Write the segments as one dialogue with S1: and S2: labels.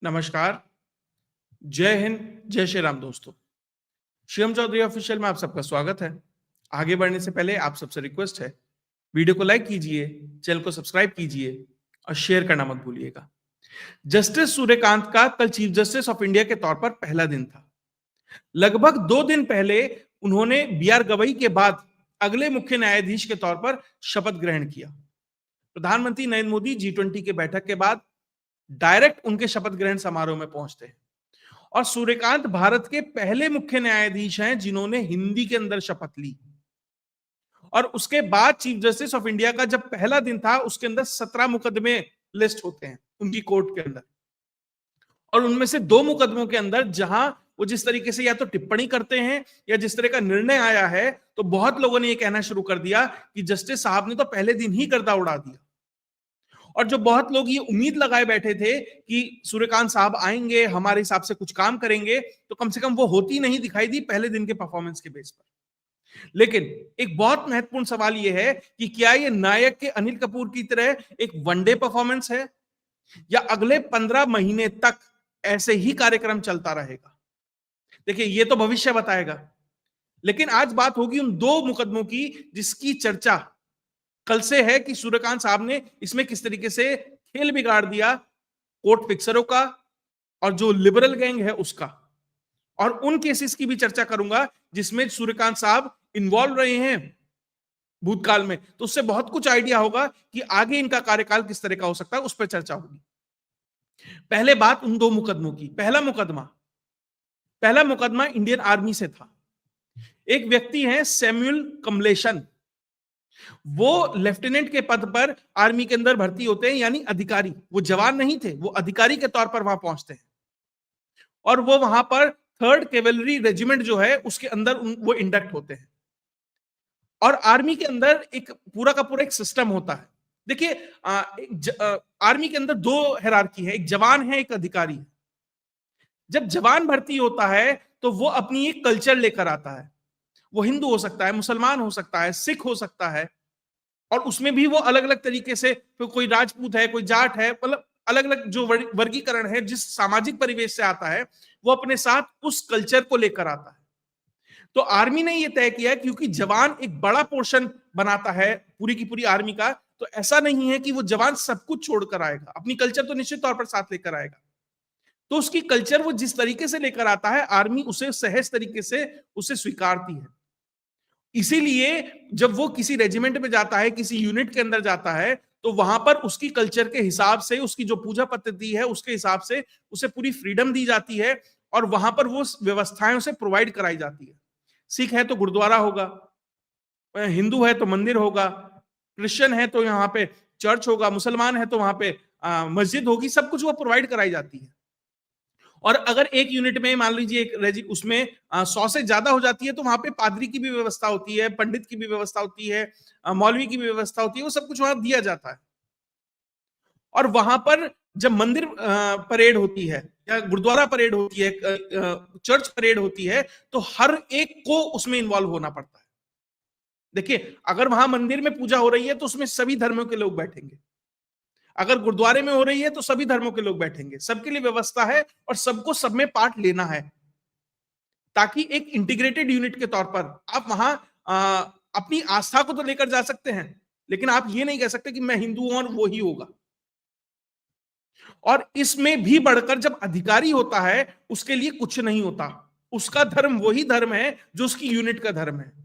S1: नमस्कार, जय हिंद, जय श्री राम दोस्तों। शिवम चौधरी ऑफिशियल में आप सबका स्वागत है। आगे बढ़ने से पहले आप सबसे रिक्वेस्ट है, वीडियो को लाइक कीजिए, चैनल को सब्सक्राइब कीजिए और शेयर करना मत भूलिएगा। जस्टिस सूर्यकांत का कल चीफ जस्टिस ऑफ इंडिया के तौर पर पहला दिन था। लगभग 2 दिन पहले उन्होंने बी.आर. गवई के बाद अगले मुख्य न्यायाधीश के तौर पर शपथ ग्रहण किया। प्रधानमंत्री नरेंद्र मोदी G20 के बैठक के बाद डायरेक्ट उनके शपथ ग्रहण समारोह में पहुंचते हैं और सूर्यकांत भारत के पहले मुख्य न्यायाधीश हैं जिन्होंने हिंदी के अंदर शपथ ली। और उसके बाद चीफ जस्टिस ऑफ इंडिया का जब पहला दिन था, उसके अंदर 17 मुकदमे लिस्ट होते हैं उनकी कोर्ट के अंदर, और उनमें से 2 मुकदमों के अंदर जहां वो जिस तरीके से या तो टिप्पणी करते हैं या जिस तरह का निर्णय आया है, तो बहुत लोगों ने ये कहना शुरू कर दिया कि जस्टिस साहब ने तो पहले दिन ही गर्दा उड़ा दिया। और जो बहुत लोग ये उम्मीद लगाए बैठे थे कि सूर्यकांत साहब आएंगे, हमारे हिसाब से कुछ काम करेंगे, तो कम से कम वो होती नहीं दिखाई दी पहले दिन के परफॉर्मेंस के बेस पर। लेकिन एक बहुत महत्वपूर्ण सवाल ये है कि क्या ये नायक के अनिल कपूर की तरह एक वनडे परफॉर्मेंस है या अगले 15 महीने तक ऐसे ही कार्यक्रम चलता रहेगा? देखिए, ये तो भविष्य बताएगा। लेकिन आज बात होगी उन 2 मुकदमों की जिसकी चर्चा कल से है कि सूर्यकांत साहब ने इसमें किस तरीके से खेल बिगाड़ दिया कोर्ट फिक्सरों का और जो लिबरल गैंग है उसका। और उन केसेस की भी चर्चा करूंगा जिसमें सूर्यकांत साहब इन्वॉल्व रहे हैं भूतकाल में, तो उससे बहुत कुछ आइडिया होगा कि आगे इनका कार्यकाल किस तरह का हो सकता है, उस पर चर्चा होगी। पहले बात उन 2 मुकदमों की। पहला मुकदमा इंडियन आर्मी से था। एक व्यक्ति है सैमुअल कमलेशन, वो लेफ्टिनेंट के पद पर आर्मी के अंदर भर्ती होते हैं, यानी अधिकारी। वो जवान नहीं थे, वो अधिकारी के तौर पर वहां पहुंचते हैं और वो वहां पर 3rd कैवेलरी रेजिमेंट जो है उसके अंदर वो इंडक्ट होते हैं। और आर्मी के अंदर एक पूरा का पूरा एक सिस्टम होता है। देखिए, आर्मी के अंदर 2 हायरार्की है, एक जवान है, एक अधिकारी है। जब जवान भर्ती होता है तो वो अपनी एक कल्चर लेकर आता है। वो हिंदू हो सकता है, मुसलमान हो सकता है, सिख हो सकता है, और उसमें भी वो अलग अलग तरीके से, तो कोई राजपूत है, कोई जाट है, मतलब अलग अलग जो वर्गीकरण है, जिस सामाजिक परिवेश से आता है वो अपने साथ उस कल्चर को लेकर आता है। तो आर्मी ने ये तय किया, क्योंकि जवान एक बड़ा पोर्शन बनाता है पूरी की पूरी आर्मी का, तो ऐसा नहीं है कि वो जवान सब कुछ छोड़कर आएगा, अपनी कल्चर तो निश्चित तौर पर साथ लेकर आएगा। तो उसकी कल्चर वो जिस तरीके से लेकर आता है, आर्मी उसे सहज तरीके से उसे स्वीकारती है। इसीलिए जब वो किसी रेजिमेंट में जाता है, किसी यूनिट के अंदर जाता है, तो वहां पर उसकी कल्चर के हिसाब से, उसकी जो पूजा पद्धति है उसके हिसाब से उसे पूरी फ्रीडम दी जाती है और वहां पर वो व्यवस्थाएं उसे प्रोवाइड कराई जाती है। सिख है तो गुरुद्वारा होगा, हिंदू है तो मंदिर होगा, क्रिश्चियन है तो यहाँ पे चर्च होगा, मुसलमान है तो वहां पे मस्जिद होगी, सब कुछ वो प्रोवाइड कराई जाती है। और अगर एक यूनिट में मान लीजिए एक उसमें 100 से ज्यादा हो जाती है, तो वहां पे पादरी की भी व्यवस्था होती है, पंडित की भी व्यवस्था होती है, मौलवी की भी व्यवस्था होती है, वो सब कुछ वहां दिया जाता है। और वहां पर जब मंदिर परेड होती है या गुरुद्वारा परेड होती है, चर्च परेड होती है, तो हर एक को उसमें इन्वॉल्व होना पड़ता है। देखिए, अगर वहां मंदिर में पूजा हो रही है तो उसमें सभी धर्मों के लोग बैठेंगे, अगर गुरुद्वारे में हो रही है तो सभी धर्मों के लोग बैठेंगे, सबके लिए व्यवस्था है और सबको सब में पार्ट लेना है, ताकि एक इंटीग्रेटेड यूनिट के तौर पर आप वहां अपनी आस्था को तो लेकर जा सकते हैं, लेकिन आप ये नहीं कह सकते कि मैं हिंदू हूं और वो ही होगा। और इसमें भी बढ़कर जब अधिकारी होता है, उसके लिए कुछ नहीं होता, उसका धर्म वही धर्म है जो उसकी यूनिट का धर्म है।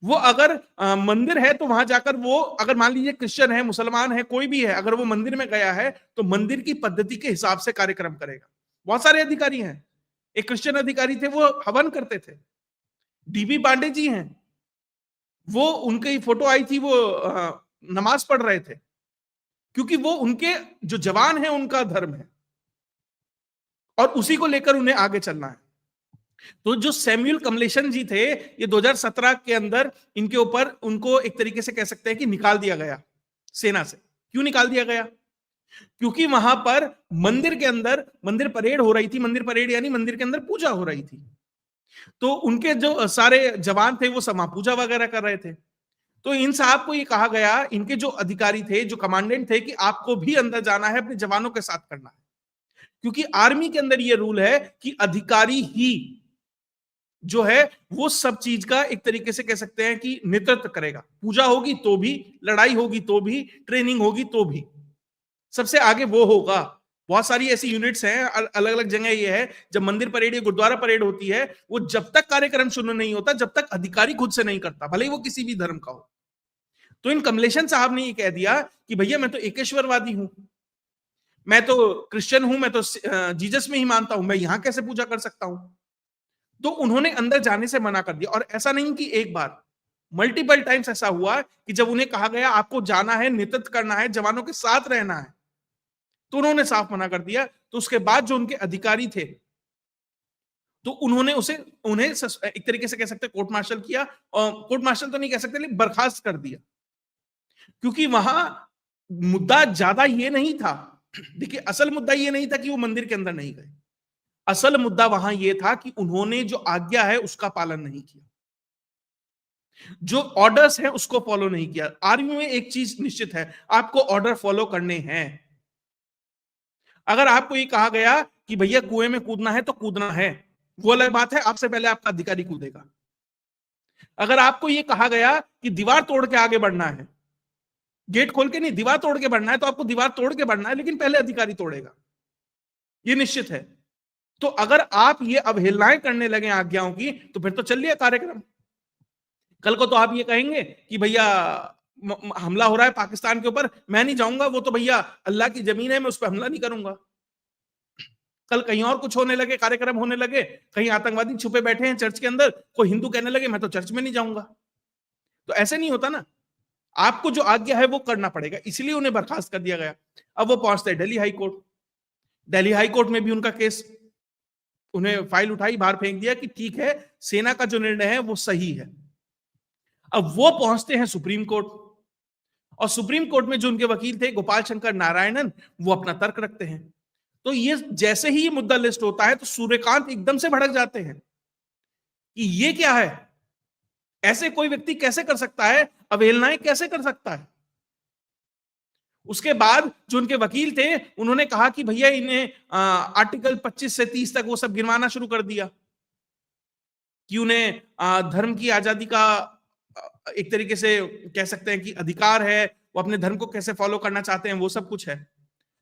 S1: वो अगर मंदिर है तो वहां जाकर वो, अगर मान लीजिए क्रिश्चियन है, मुसलमान है, कोई भी है, अगर वो मंदिर में गया है तो मंदिर की पद्धति के हिसाब से कार्यक्रम करेगा। बहुत सारे अधिकारी हैं, एक क्रिश्चियन अधिकारी थे, वो हवन करते थे। डीबी पांडे जी हैं, वो उनकी फोटो आई थी, वो नमाज पढ़ रहे थे, क्योंकि वो उनके जो जवान है उनका धर्म है और उसी को लेकर उन्हें आगे चलना है। तो जो सैमुअल कमलेशन जी थे, ये 2017 के अंदर इनके ऊपर, उनको एक तरीके से कह सकते हैं कि निकाल दिया गया सेना से। क्यों निकाल दिया गया? क्योंकि वहां पर मंदिर के अंदर मंदिर परेड हो रही थी, मंदिर परेड यानी मंदिर के अंदर पूजा हो रही थी, तो उनके जो सारे जवान थे वो समा पूजा वगैरह कर रहे थे। तो इन साहब को ये कहा गया, इनके जो अधिकारी थे, जो कमांडेंट थे, कि आपको भी अंदर जाना है, अपने जवानों के साथ करना है। क्योंकि आर्मी के अंदर ये रूल है कि अधिकारी ही जो है वो सब चीज का एक तरीके से कह सकते हैं कि नेतृत्व करेगा। पूजा होगी तो भी, लड़ाई होगी तो भी, ट्रेनिंग होगी तो भी, सबसे आगे वो होगा। बहुत सारी ऐसी यूनिट्स हैं अलग अलग जगह। ये है जब मंदिर परेड या गुरुद्वारा परेड होती है, वो जब तक कार्यक्रम शुरू नहीं होता, जब तक अधिकारी खुद से नहीं करता, भले ही वो किसी भी धर्म का हो। तो इन कमलेशन साहब ने ये कह दिया कि भैया मैं तो एकेश्वरवादी हूं, मैं तो क्रिश्चियन हूं, मैं तो जीसस में ही मानता हूं, मैं यहां कैसे पूजा कर सकता हूं। तो उन्होंने अंदर जाने से मना कर दिया। और ऐसा नहीं कि एक बार, मल्टीपल टाइम्स ऐसा हुआ कि जब उन्हें कहा गया आपको जाना है, नेतृत्व करना है, जवानों के साथ रहना है, तो उन्होंने साफ मना कर दिया। तो उसके बाद जो उनके अधिकारी थे, तो उन्होंने उन्हें एक तरीके से कह सकते कोर्ट मार्शल किया, और कोर्ट मार्शल तो नहीं कह सकते, लेकिन बर्खास्त कर दिया। क्योंकि वहां मुद्दा ज्यादा ये नहीं था, देखिए असल मुद्दा ये नहीं था कि वो मंदिर के अंदर नहीं गए। असल मुद्दा वहां यह था कि उन्होंने जो आज्ञा है उसका पालन नहीं किया, जो ऑर्डर्स हैं उसको फॉलो नहीं किया। आर्मी में एक चीज निश्चित है, आपको ऑर्डर फॉलो करने हैं। अगर आपको ये कहा गया कि भैया कुएं में कूदना है तो कूदना है, वो अलग बात है, आपसे पहले आपका अधिकारी कूदेगा। अगर आपको ये कहा गया कि दीवार तोड़ के आगे बढ़ना है, गेट खोल के नहीं, दीवार तोड़ के बढ़ना है, तो आपको दीवार तोड़ के बढ़ना है, लेकिन पहले अधिकारी तोड़ेगा, ये निश्चित है। तो अगर आप ये अवहेलनाएं करने लगे आज्ञाओं की, तो फिर तो चल लिया कार्यक्रम। कल को तो आप ये कहेंगे कि भैया हमला हो रहा है पाकिस्तान के ऊपर, मैं नहीं जाऊंगा, वो तो भैया अल्लाह की जमीन है, मैं उस पर हमला नहीं करूंगा। कल कहीं और कुछ होने लगे, कार्यक्रम होने लगे, कहीं आतंकवादी छुपे बैठे हैं चर्च के अंदर, कोई हिंदू कहने लगे मैं तो चर्च में नहीं जाऊंगा, तो ऐसे नहीं होता ना। आपको जो आज्ञा है वो करना पड़ेगा, इसलिए उन्हें बर्खास्त कर दिया गया। अब वो पहुंचते हैं Delhi high court. Delhi high court में भी उनका केस, उन्हें फाइल उठाई, बाहर फेंक दिया कि ठीक है, सेना का जो निर्णय है वो सही है। अब वो पहुंचते हैं सुप्रीम कोर्ट, और सुप्रीम कोर्ट में जो उनके वकील थे गोपाल शंकर नारायणन, वो अपना तर्क रखते हैं। तो ये जैसे ही ये मुद्दा लिस्ट होता है, तो सूर्यकांत एकदम से भड़क जाते हैं कि ये क्या है, ऐसे कोई व्यक्ति कैसे कर सकता है, अवहेलनाएं कैसे कर सकता है। उसके बाद जो उनके वकील थे, उन्होंने कहा कि भैया इन्हें आर्टिकल 25 से 30 तक वो सब गिनवाना शुरू कर दिया कि उन्हें धर्म की आजादी का एक तरीके से कह सकते हैं कि अधिकार है, वो अपने धर्म को कैसे फॉलो करना चाहते हैं, वो सब कुछ है।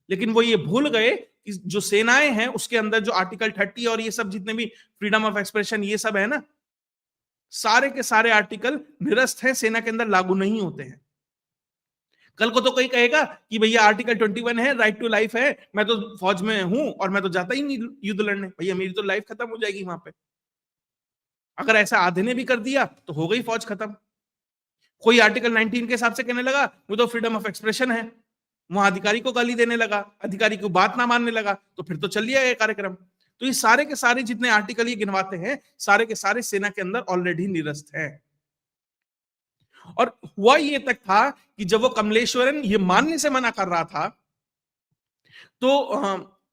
S1: लेकिन वो ये भूल गए कि जो सेनाएं हैं उसके अंदर जो आर्टिकल 30 और ये सब जितने भी फ्रीडम ऑफ एक्सप्रेशन ये सब है ना, सारे के सारे आर्टिकल निरस्त हैं, सेना के अंदर लागू नहीं होते हैं। कल को तो कोई कहेगा कि भैया आर्टिकल 21 है, राइट टू लाइफ है, मैं तो फौज में हूं और मैं तो जाता ही नहीं युद्ध लड़ने, भैया मेरी तो लाइफ खत्म हो जाएगी वहां पे। अगर ऐसा आधे ने भी कर दिया तो हो गई फौज खत्म। कोई आर्टिकल 19 के हिसाब से कहने लगा वो तो फ्रीडम ऑफ एक्सप्रेशन है, वहां अधिकारी को गाली देने लगा, अधिकारी की बात ना मानने लगा, तो फिर तो चल लिया ये कार्यक्रम। तो ये सारे के सारे जितने आर्टिकल ये गिनवाते हैं, सारे के सारे सेना के अंदर ऑलरेडी निरस्त हैं। और हुआ ये तक था कि जब वो कमलेश्वरन ये मानने से मना कर रहा था, तो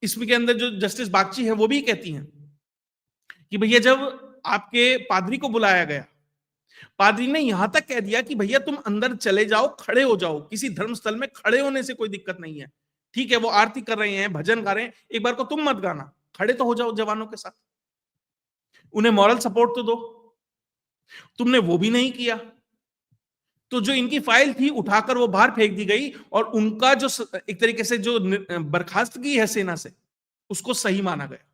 S1: इसमें के अंदर जो जस्टिस बागची है वो भी कहती हैं कि भैया जब आपके पादरी को बुलाया गया, पादरी ने यहां तक कह दिया कि भैया तुम अंदर चले जाओ, खड़े हो जाओ, किसी धर्मस्थल में खड़े होने से कोई दिक्कत नहीं है, ठीक है वो आरती कर रहे हैं, भजन गा रहे हैं, एक बार को तुम मत गाना, खड़े तो हो जाओ जवानों के साथ, उन्हें मॉरल सपोर्ट तो दो, तुमने वो भी नहीं किया। तो जो इनकी फाइल थी उठाकर वो बाहर फेंक दी गई, और उनका जो एक तरीके से जो बर्खास्तगी है सेना से, उसको सही माना गया।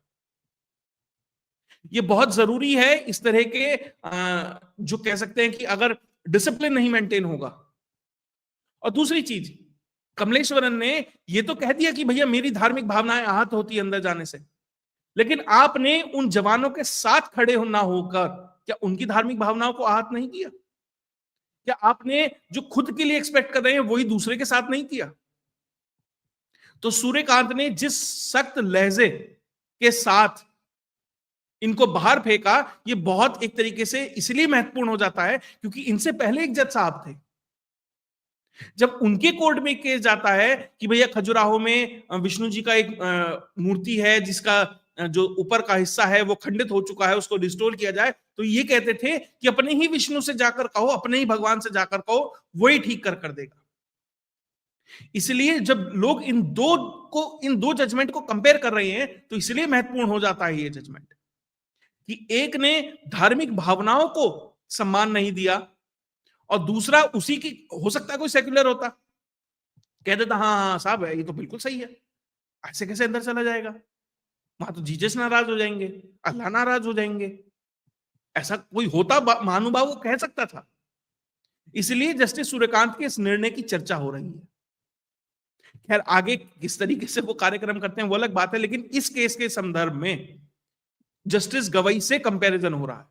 S1: ये बहुत जरूरी है इस तरह के जो कह सकते हैं कि अगर डिसिप्लिन नहीं मेंटेन होगा। और दूसरी चीज, कमलेश्वरन ने ये तो कह दिया कि भैया मेरी धार्मिक भावनाएं आहत होती है अंदर जाने से, लेकिन आपने उन जवानों के साथ खड़े होना होकर क्या उनकी धार्मिक भावनाओं को आहत नहीं किया? क्या आपने जो खुद के लिए एक्सपेक्ट कर रहे हैं वही दूसरे के साथ नहीं किया? तो सूर्यकांत ने जिस सख्त लहजे के साथ इनको बाहर फेंका, ये बहुत एक तरीके से इसलिए महत्वपूर्ण हो जाता है क्योंकि इनसे पहले एक जज साहब थे, जब उनके कोर्ट में केस जाता है कि भैया खजुराहो में विष्णु जी का एक मूर्ति है जिसका जो ऊपर का हिस्सा है वो खंडित हो चुका है, उसको रिस्टोर किया जाए, तो ये कहते थे कि अपने ही विष्णु से जाकर कहो, अपने ही भगवान से जाकर कहो, वही ठीक कर देगा। इसलिए जब लोग इन दो जजमेंट को कंपेयर कर रहे हैं तो इसलिए महत्वपूर्ण हो जाता है ये जजमेंट कि एक ने धार्मिक भावनाओं को सम्मान नहीं दिया और दूसरा उसी की, हो सकता है कोई सेक्युलर होता, कह देता हाँ हाँ साहब ये तो बिल्कुल सही है, ऐसे कैसे अंदर चला जाएगा, वहां तो जीसस नाराज हो जाएंगे, अल्लाह नाराज हो जाएंगे, ऐसा कोई होता महानुभाव वो कह सकता था। इसलिए जस्टिस सूर्यकांत के इस निर्णय की चर्चा हो रही है। खैर आगे किस तरीके से वो कार्यक्रम करते हैं वो अलग बात है, लेकिन इस केस के संदर्भ में जस्टिस गवई से कंपैरिजन हो रहा है।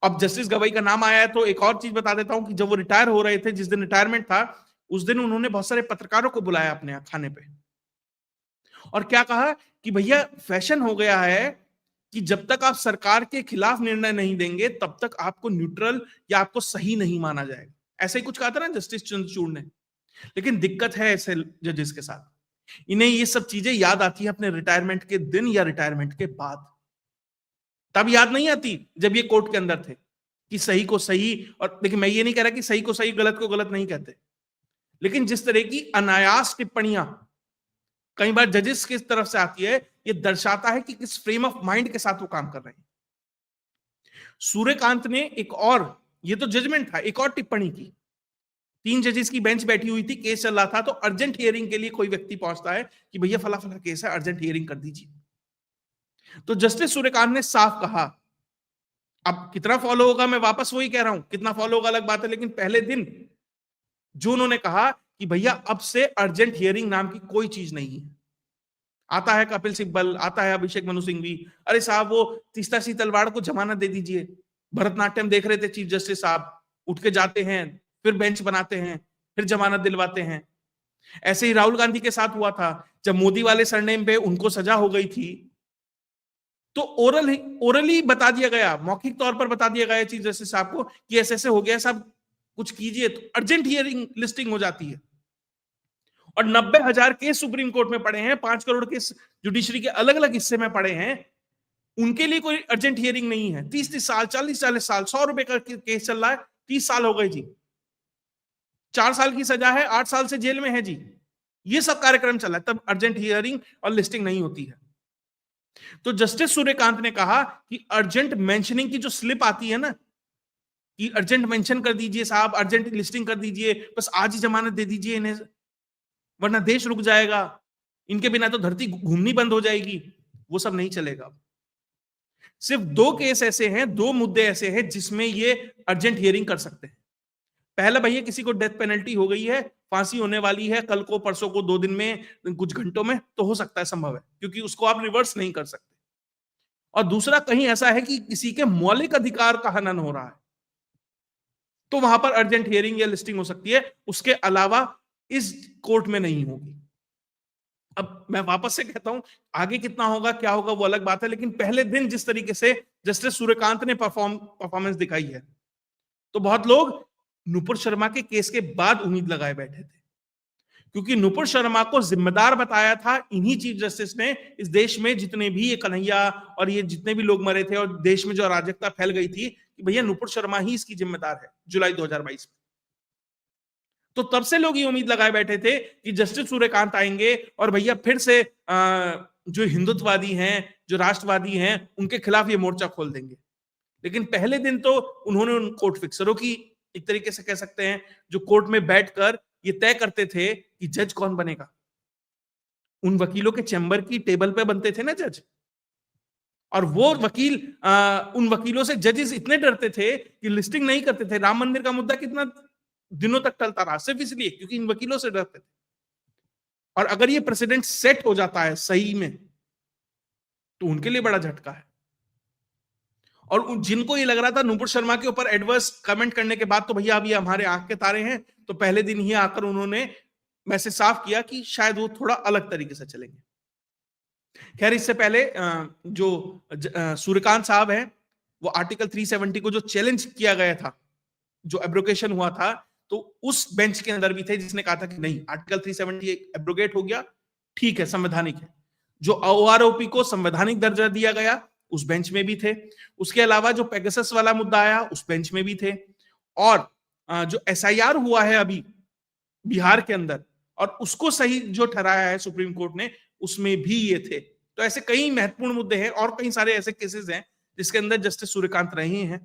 S1: अब जस्टिस गवई का नाम आया है तो एक और चीज बता देता हूं कि जब वो रिटायर हो रहे थे, जिस दिन रिटायरमेंट था उस दिन उन्होंने बहुत सारे पत्रकारों को बुलाया अपने यहाँ खाने पे और क्या कहा कि भैया फैशन हो गया है कि जब तक आप सरकार के खिलाफ निर्णय नहीं देंगे तब तक आपको न्यूट्रल या आपको सही नहीं माना जाएगा। ऐसे ही कुछ कहा था ना जस्टिस चंद्रचूड़ ने। लेकिन दिक्कत है ऐसे जजेस के साथ, इन्हें ये सब चीजें याद आती है अपने रिटायरमेंट के दिन या रिटायरमेंट के बाद, तब याद नहीं आती जब ये कोर्ट के अंदर थे कि सही को सही। और देखिए मैं ये नहीं कह रहा कि सही को सही गलत को गलत नहीं कहते, लेकिन जिस तरह की अनायास टिप्पणियां कई बार जजेस की तरफ से आती है ये दर्शाता है कि किस फ्रेम ऑफ माइंड के साथ वो काम कर रहे हैं। सूर्यकांत ने एक और, ये तो जजमेंट था, एक और टिप्पणी की। 3 जजेस की बेंच बैठी हुई थी, केस चल रहा था, तो अर्जेंट हियरिंग के लिए कोई व्यक्ति पहुंचता है कि भैया फला फला केस है, अर्जेंट हियरिंग कर दीजिए। तो जस्टिस सूर्यकांत ने साफ कहा, अब कितना फॉलो होगा मैं वापस वही कह रहा हूं, कितना फॉलो होगा अलग बात है, लेकिन पहले दिन जो उन्होंने कहा कि भैया अब से अर्जेंट हियरिंग नाम की कोई चीज नहीं है। आता है कपिल सिब्बल, आता है अभिषेक मनु सिंघवी, अरे साहब वो तीस्ता सी तलवाड़ को जमानत दे दीजिए, भरतनाट्यम देख रहे थे चीफ जस्टिस साहब, उठ के जाते हैं फिर बेंच बनाते हैं फिर जमानत दिलवाते हैं। ऐसे ही राहुल गांधी के साथ हुआ था, जब मोदी वाले सरनेम पे उनको सजा हो गई थी तो ओरली बता दिया गया, मौखिक तौर पर बता दिया गया चीफ जस्टिस साहब को कि ऐसे ऐसे हो गया साहब कुछ कीजिए, तो अर्जेंट हियरिंग लिस्टिंग हो जाती है। और 90,000 केस सुप्रीम कोर्ट में पड़े हैं, 5 करोड़ केस जुडिशरी के अलग अलग हिस्से में पड़े हैं, उनके लिए कोई अर्जेंट हियरिंग नहीं है। 30-30 साल, 40-40 साल, 100 रुपए का केस चल रहा है, 30 साल हो गए जी, 4 साल की सजा है, 8 साल से जेल में है जी, ये सब कार्यक्रम चला है, तब अर्जेंट हियरिंग और लिस्टिंग नहीं होती है। तो जस्टिस सूर्यकांत ने कहा कि अर्जेंट मेंशनिंग की जो स्लिप आती है ना कि अर्जेंट मेंशन कर दीजिए साहब, अर्जेंट लिस्टिंग कर दीजिए, बस आज ही जमानत दे दीजिए इन्हें, वरना देश रुक जाएगा, इनके बिना तो धरती घूमनी बंद हो जाएगी, वो सब नहीं चलेगा। सिर्फ 2 केस ऐसे हैं, 2 मुद्दे ऐसे हैं जिसमें ये अर्जेंट हियरिंग कर सकते हैं। पहला भैया किसी को डेथ पेनल्टी हो गई है, फांसी होने वाली है कल को, परसों को, 2 दिन में, कुछ घंटों में, तो हो सकता है, संभव है, क्योंकि उसको आप रिवर्स नहीं कर सकते। और दूसरा कहीं ऐसा है कि किसी के मौलिक अधिकार का हनन हो रहा है, तो वहां पर अर्जेंट हियरिंग या लिस्टिंग हो सकती है, उसके अलावा इस कोर्ट में नहीं होगी। अब मैं वापस से कहता हूं आगे कितना होगा क्या होगा वो अलग बात है, लेकिन पहले दिन जिस तरीके से जस्टिस सूर्यकांत ने परफॉर्मेंस दिखाई है तो बहुत लोग नुपुर शर्मा के केस के बाद उम्मीद लगाए बैठे थे, क्योंकि नुपुर शर्मा को जिम्मेदार बताया था इन्हीं चीफ जस्टिस ने, इस देश में जितने भी ये कन्हैया और ये जितने भी लोग मरे थे और देश में जो अराजकता फैल गई थी कि भैया नुपुर शर्मा ही इसकी जिम्मेदार है, जुलाई 2022 में। तो तब से लोग ये उम्मीद लगाए बैठे थे कि जस्टिस सूर्यकांत आएंगे और भैया फिर से जो हिंदुत्ववादी हैं, जो राष्ट्रवादी हैं, उनके खिलाफ ये मोर्चा खोल देंगे। लेकिन पहले दिन तो उन्होंने उन कोर्ट फिक्सरों की, एक तरीके से कह सकते हैं, जो कोर्ट में बैठकर ये तय करते थे कि जज कौन बनेगा, उन वकीलों के चैम्बर की टेबल पे बनते थे ना जज, और वो वकील उन वकीलों से जजेस इतने डरते थे कि लिस्टिंग नहीं करते थे। राम मंदिर का मुद्दा कितना दिनों तक टलता रहा, सिर्फ इसलिए क्योंकि इन वकीलों से डरते थे। और अगर ये प्रेसिडेंट सेट हो जाता है सही में तो उनके लिए बड़ा झटका है। और जिनको ये लग रहा था नुपुर शर्मा के ऊपर एडवर्स कमेंट करने के बाद तो भैया अभी हमारे आंख के तारे हैं, तो पहले दिन ही आकर उन्होंने मैसेज साफ किया कि शायद वो थोड़ा अलग तरीके से चलेंगे। खैर इससे पहले जो सूर्यकांत साहब हैं, वो आर्टिकल 370 को जो चैलेंज किया गया था, जो एब्रोगेशन हुआ था, तो उस बेंच के अंदर भी थे जिसने कहा था कि नहीं, आर्टिकल 370 एब्रोगेट हो गया, ठीक है, संवैधानिक है। जो ओआरओपी को संवैधानिक दर्जा दिया गया उस बेंच में भी थे। उसके अलावा जो पेगासस वाला मुद्दा आया उस बेंच में भी थे। और जो एसआईआर हुआ है अभी बिहार के अंदर, और उसको सही जो ठहराया है सुप्रीम कोर्ट ने, उसमें भी ये थे। तो ऐसे कई महत्वपूर्ण मुद्दे हैं और कई सारे ऐसे केसेस हैं जिसके अंदर जस्टिस सूर्यकांत रहे हैं।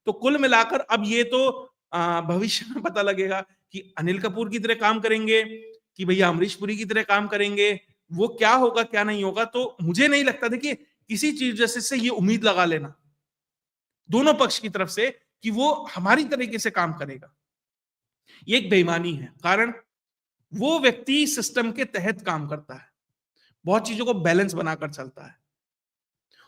S1: तो कुल मिलाकर अब ये तो भविष्य में पता लगेगा कि अनिल कपूर की तरह काम करेंगे कि भैया अमरीश पुरी की तरह काम करेंगे, वो क्या होगा क्या नहीं होगा। तो मुझे नहीं लगता, देखिए किसी चीफ जस्टिस से ये उम्मीद लगा लेना दोनों पक्ष की तरफ से कि वो हमारी तरीके से काम करेगा, ये एक बेईमानी है। कारण वो व्यक्ति सिस्टम के तहत काम करता है, बहुत चीजों को बैलेंस बनाकर चलता है,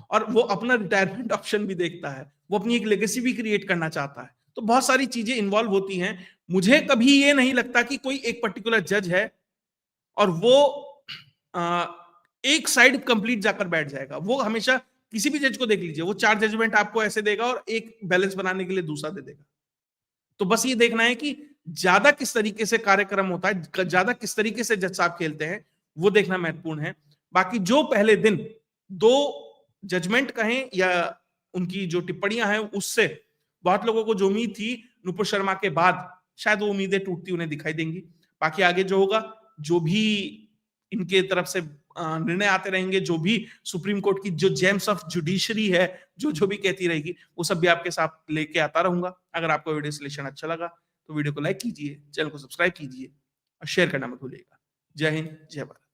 S1: और वो अपना रिटायरमेंट ऑप्शन भी देखता है, वो अपनी एक लेगेसी भी क्रिएट करना चाहता है। तो बहुत सारी चीजें इन्वॉल्व होती हैं। मुझे कभी ये नहीं लगता कि कोई एक पर्टिकुलर जज है और वो आ, एक साइड कंप्लीट जाकर बैठ जाएगा। वो हमेशा, किसी भी जज को देख लीजिए, वो 4 जजमेंट आपको ऐसे देगा और एक बैलेंस बनाने के लिए दूसरा दे देगा। तो बस ये देखना है कि ज्यादा किस तरीके से कार्यक्रम होता है, ज्यादा किस तरीके से जज साहब खेलते हैं, वो देखना महत्वपूर्ण है। बाकी जो पहले दिन 2 जजमेंट कहें या उनकी जो टिप्पणियां हैं, उससे बहुत लोगों को जो उम्मीद थी नुपुर शर्मा के बाद, शायद वो उम्मीदें टूटती उन्हें दिखाई देंगी। बाकी आगे जो होगा, जो भी इनके तरफ से निर्णय आते रहेंगे, जो भी सुप्रीम कोर्ट की जो जेम्स ऑफ जुडिशरी है, जो जो भी कहती रहेगी, वो सब भी आपके साथ लेके आता रहूंगा। अगर आपको वीडियो सलेक्शन अच्छा लगा तो वीडियो को लाइक कीजिए, चैनल को सब्सक्राइब कीजिए और शेयर करना मत भूलिएगा। जय हिंद, जय भारत।